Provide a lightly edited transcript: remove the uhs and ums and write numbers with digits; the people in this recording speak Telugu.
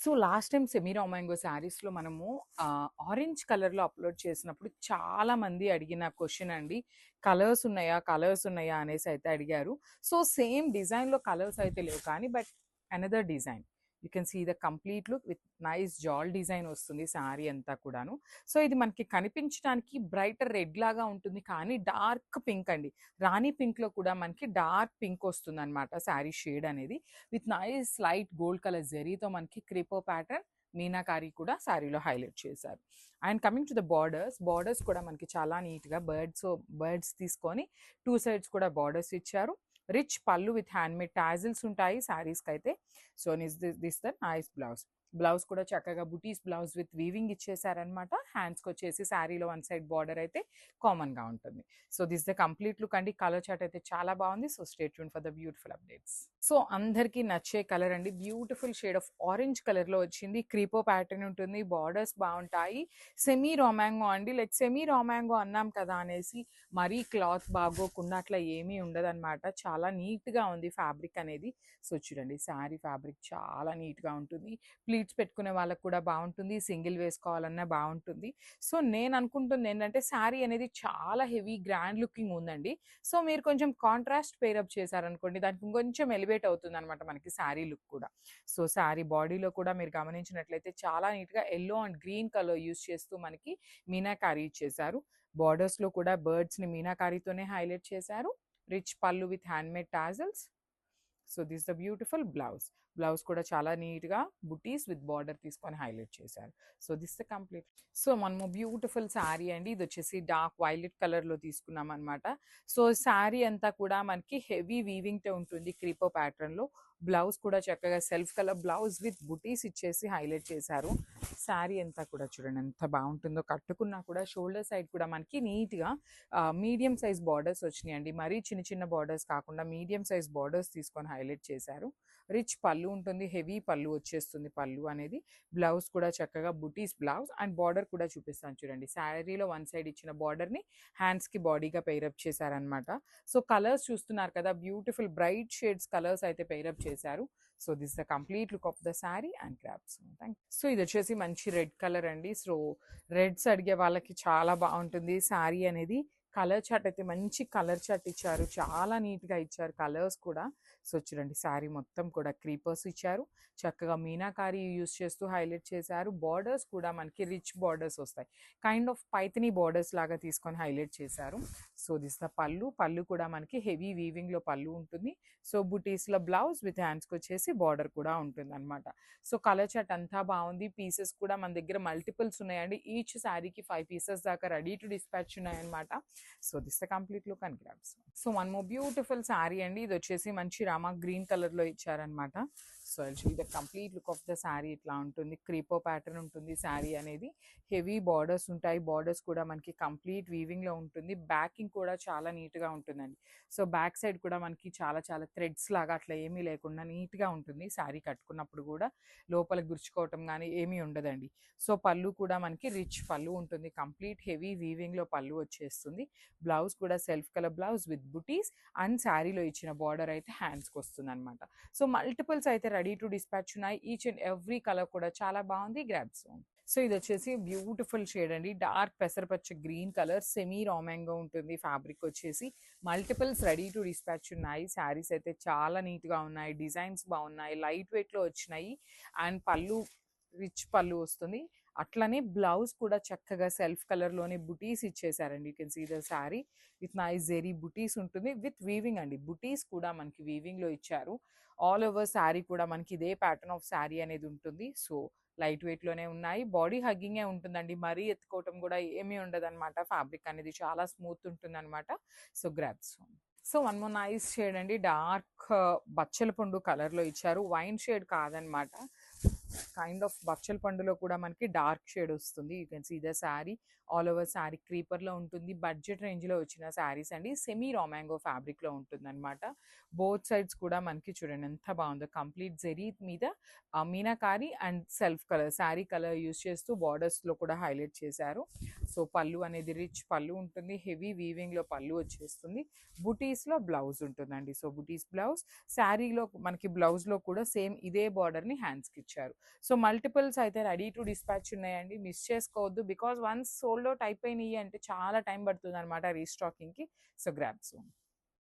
సో లాస్ట్ టైం సెమీ రామాంగో శారీస్లో మనము ఆరెంజ్ కలర్లో అప్లోడ్ చేసినప్పుడు చాలా మంది అడిగిన క్వశ్చన్ అండి. కలర్స్ ఉన్నాయా అనేసి అయితే అడిగారు. సో సేమ్ డిజైన్లో కలర్స్ అయితే లేవు కానీ but another design you can see the complete look with nice జాల్ డిజైన్ వస్తుంది శారీ అంతా కూడాను. సో ఇది మనకి కనిపించడానికి బ్రైటర్ రెడ్ లాగా ఉంటుంది కానీ డార్క్ పింక్ అండి. రాణి పింక్లో కూడా మనకి డార్క్ పింక్ వస్తుంది అనమాట శారీ షేడ్ అనేది. With nice light gold colour జరీతో మనకి క్రిపో ప్యాటర్న్ మీనాకారి కూడా శారీలో హైలైట్ చేశారు. And coming to the borders కూడా మనకి చాలా నీట్గా బర్డ్స్ తీసుకొని 2 సైడ్స్ కూడా బార్డర్స్ ఇచ్చారు. రిచ్ పళ్ళు విత్ హ్యాండ్మేడ్ టాజిల్స్ ఉంటాయి శారీస్కి అయితే. So this the nice blouse కూడా చక్కగా బుటీస్ బ్లౌజ్ విత్ వీవింగ్ ఇచ్చేసారనమాట. హ్యాండ్స్కి వచ్చేసి శారీలో 1 సైడ్ బార్డర్ అయితే కామన్గా ఉంటుంది. So this the complete look అండి. కలర్ చార్ట్ అయితే చాలా బాగుంది. So stay tune for the beautiful updates. So అందరికీ నచ్చే కలర్ అండి. బ్యూటిఫుల్ షేడ్ ఆఫ్ ఆరెంజ్ కలర్లో వచ్చింది. క్రీపో ప్యాటర్న్ ఉంటుంది. బార్డర్స్ బాగుంటాయి. సెమీ రామాంగో అండి. లైక్ సెమీ రామాంగో అన్నాం కదా అనేసి మరీ క్లాత్ బాగోకుండా అట్లా ఏమీ ఉండదన్నమాట. చాలా నీట్గా ఉంది ఫ్యాబ్రిక్ అనేది. సో చూడండి శారీ ఫ్యాబ్రిక్ చాలా నీట్గా ఉంటుంది. ప్లీట్స్ పెట్టుకునే వాళ్ళకి కూడా బాగుంటుంది. సింగిల్ వేసుకోవాలన్నా బాగుంటుంది. సో నేను అనుకుంటుంది ఏంటంటే శారీ అనేది చాలా హెవీ గ్రాండ్ లుకింగ్ ఉందండి. సో మీరు కొంచెం కాంట్రాస్ట్ పేరప్ చేశారనుకోండి దానికి ఇంకొంచెం ఎలివేట్ అవుతుంది అనమాట మనకి శారీ లుక్ కూడా. సో శారీ బాడీలో కూడా మీరు గమనించినట్లయితే చాలా నీట్గా yellow and green colour use చేస్తూ మనకి మీనాకారీ ఇచ్చేసారు. బార్డర్స్లో కూడా బర్డ్స్ని మీనాకారీతోనే హైలైట్ చేశారు. రిచ్ పళ్ళు with handmade tassels. So this the beautiful blouse కూడా చాలా నీట్గా బుటీస్ విత్ బార్డర్ తీసుకొని హైలైట్ చేశారు. So this the complete. So మనము బ్యూటిఫుల్ శారీ అండి. ఇది వచ్చేసి డార్క్ వైలెట్ కలర్లో తీసుకున్నాం అనమాట. సో శారీ అంతా కూడా మనకి హెవీ వీవింగ్తో ఉంటుంది క్రీపో ప్యాటర్న్లో. బ్లౌజ్ కూడా చక్కగా సెల్ఫ్ కలర్ బ్లౌజ్ విత్ బుటీస్ ఇచ్చేసి హైలైట్ చేశారు. శారీ అంతా కూడా చూడండి ఎంత బాగుంటుందో. కట్టుకున్నా కూడా షోల్డర్ సైడ్ కూడా మనకి నీట్గా మీడియం సైజ్ బార్డర్స్ వచ్చినాయండి. మరీ చిన్న చిన్న బార్డర్స్ కాకుండా మీడియం సైజ్ బార్డర్స్ తీసుకొని హైలైట్ చేశారు. రిచ్ పళ్ళు ఉంటుంది. హెవీ పళ్ళు వచ్చేస్తుంది పళ్ళు అనేది. బ్లౌజ్ కూడా చక్కగా బుటీస్ బ్లౌజ్ అండ్ బార్డర్ కూడా చూపిస్తాను చూడండి. శారీలో 1 సైడ్ ఇచ్చిన బార్డర్ని హ్యాండ్స్కి బాడీగా పెయిరప్ చేశారనమాట. సో కలర్స్ చూస్తున్నారు కదా బ్యూటిఫుల్ బ్రైట్ షేడ్స్ కలర్స్ అయితే పెయిరప్ చేశారు. So this the complete look of the sari and crops. So ఇది వచ్చేసి మంచి రెడ్ కలర్ అండి. సో రెడ్స్ అడిగే వాళ్ళకి చాలా బాగుంటుంది శారీ అనేది. కలర్ చార్ట్ అయితే మంచి కలర్ చార్ట్ ఇచ్చారు. చాలా నీట్గా ఇచ్చారు కలర్స్ కూడా. సో చూడండి శారీ మొత్తం కూడా క్రీపర్స్ ఇచ్చారు. చక్కగా మీనాకారీ యూస్ చేస్తూ హైలైట్ చేశారు. బార్డర్స్ కూడా మనకి రిచ్ బార్డర్స్ వస్తాయి. కైండ్ ఆఫ్ పైథనీ బార్డర్స్ లాగా తీసుకొని హైలైట్ చేశారు. సో దిస్ ద పళ్ళు కూడా మనకి హెవీ వీవింగ్లో పళ్ళు ఉంటుంది. సో బుటీస్లో బ్లౌజ్ విత్ హ్యాండ్స్కి వచ్చేసి బార్డర్ కూడా ఉంటుంది అనమాట. సో కలర్ చార్ట్ అంతా బాగుంది. పీసెస్ కూడా మన దగ్గర మల్టిపుల్స్ ఉన్నాయండి. ఈచ్ శారీకి 5 పీసెస్ దాకా రెడీ టు డిస్పాచ్ ఉన్నాయన్నమాట. So this the complete look and grabs. So one more beautiful sari అండి. ఇది వచ్చేసి మంచి రామా గ్రీన్ కలర్లో ఇచ్చారనమాట. So the complete look of the sari ఇట్లా ఉంటుంది. క్రీపో ప్యాటర్న్ ఉంటుంది శారీ అనేది. హెవీ బార్డర్స్ ఉంటాయి. బార్డర్స్ కూడా మనకి కంప్లీట్ వీవింగ్లో ఉంటుంది. బ్యాకింగ్ కూడా చాలా నీట్గా ఉంటుందండి. సో బ్యాక్ సైడ్ కూడా మనకి చాలా థ్రెడ్స్ లాగా అట్లా ఏమీ లేకుండా నీట్గా ఉంటుంది. శారీ కట్టుకున్నప్పుడు కూడా లోపల గుర్చుకోవటం కానీ ఏమీ ఉండదండి. సో పళ్ళు కూడా మనకి రిచ్ పళ్ళు ఉంటుంది. కంప్లీట్ హెవీ వీవింగ్లో పళ్ళు వచ్చేస్తుంది. బ్లౌజ్ కూడా self colour blouse with buttis and శారీలో ఇచ్చిన బార్డర్ అయితే హ్యాండ్స్కి వస్తుంది అనమాట. సో మల్టిపుల్స్ అయితే రెడీ టు డిస్పాచ్ ఉన్నాయి. ఈచ్ అండ్ ఎవ్రీ కలర్ కూడా చాలా బాగుంది. గ్రాబ్స్. సో ఇది వచ్చేసి బ్యూటిఫుల్ షేడ్ అండి. డార్క్ పెసరపచ్చ గ్రీన్ కలర్ సెమీ రామాంగో ఉంటుంది. ఫ్యాబ్రిక్ వచ్చేసి మల్టిపుల్స్ రెడీ టు డిస్పాచ్ ఉన్నాయి. శారీస్ అయితే చాలా నీట్గా ఉన్నాయి. డిజైన్స్ బాగున్నాయి. లైట్ వెయిట్లో వచ్చినాయి. అండ్ పళ్ళు రిచ్ పళ్ళు వస్తుంది. అట్లనే బ్లౌజ్ కూడా చక్కగా సెల్ఫ్ కలర్లోనే బుటీస్ ఇచ్చేసారండి. You can see the sari with nice zari బుటీస్ ఉంటుంది. విత్ వీవింగ్ అండి. బుటీస్ కూడా మనకి వీవింగ్లో ఇచ్చారు. ఆల్ ఓవర్ శారీ కూడా మనకి ఇదే ప్యాటర్న్ ఆఫ్ శారీ అనేది ఉంటుంది. సో లైట్ వెయిట్లోనే ఉన్నాయి. బాడీ హగ్గింగే ఉంటుందండి. మరీ ఎత్తుకోవటం కూడా ఏమీ ఉండదన్నమాట. ఫ్యాబ్రిక్ అనేది చాలా స్మూత్ ఉంటుంది అనమాట. సో గ్రాబ్స్. So one more nice shade అండి. డార్క్ బచ్చల పండు కలర్లో ఇచ్చారు. వైన్ షేడ్ కాదనమాట. కైండ్ ఆఫ్ బచ్చల పండులో కూడా మనకి డార్క్ షేడ్ వస్తుంది. You can see the sari. All over sari క్రీపర్లో ఉంటుంది. బడ్జెట్ రేంజ్లో వచ్చిన శారీస్ అండి. సెమీ రామాంగో ఫ్యాబ్రిక్లో ఉంటుంది అనమాట. బోత్ సైడ్స్ కూడా మనకి చూడండి ఎంత బాగుందో. కంప్లీట్ జెరీ మీద meenakari and self colour sari colour use చేస్తూ బార్డర్స్లో కూడా హైలైట్ చేశారు. సో పళ్ళు అనేది రిచ్ పళ్ళు ఉంటుంది. హెవీ వీవింగ్లో పళ్ళు వచ్చేస్తుంది. బుటీస్లో బ్లౌజ్ ఉంటుందండి. సో బుటీస్ బ్లౌజ్ శారీలో మనకి బ్లౌజ్లో కూడా సేమ్ ఇదే బార్డర్ని హ్యాండ్స్కి ఇచ్చారు. సో మల్టిపుల్స్ అయితే రెడీ టు డిస్పాచ్ ఉన్నాయండి, మిస్ చేసుకోవద్దు. బికాస్ వన్స్ సోల్డ్ అవుట్ అయిపోయినాయి అంటే చాలా టైం పడుతుంది అనమాట రీస్టాకింగ్కి. So grab soon.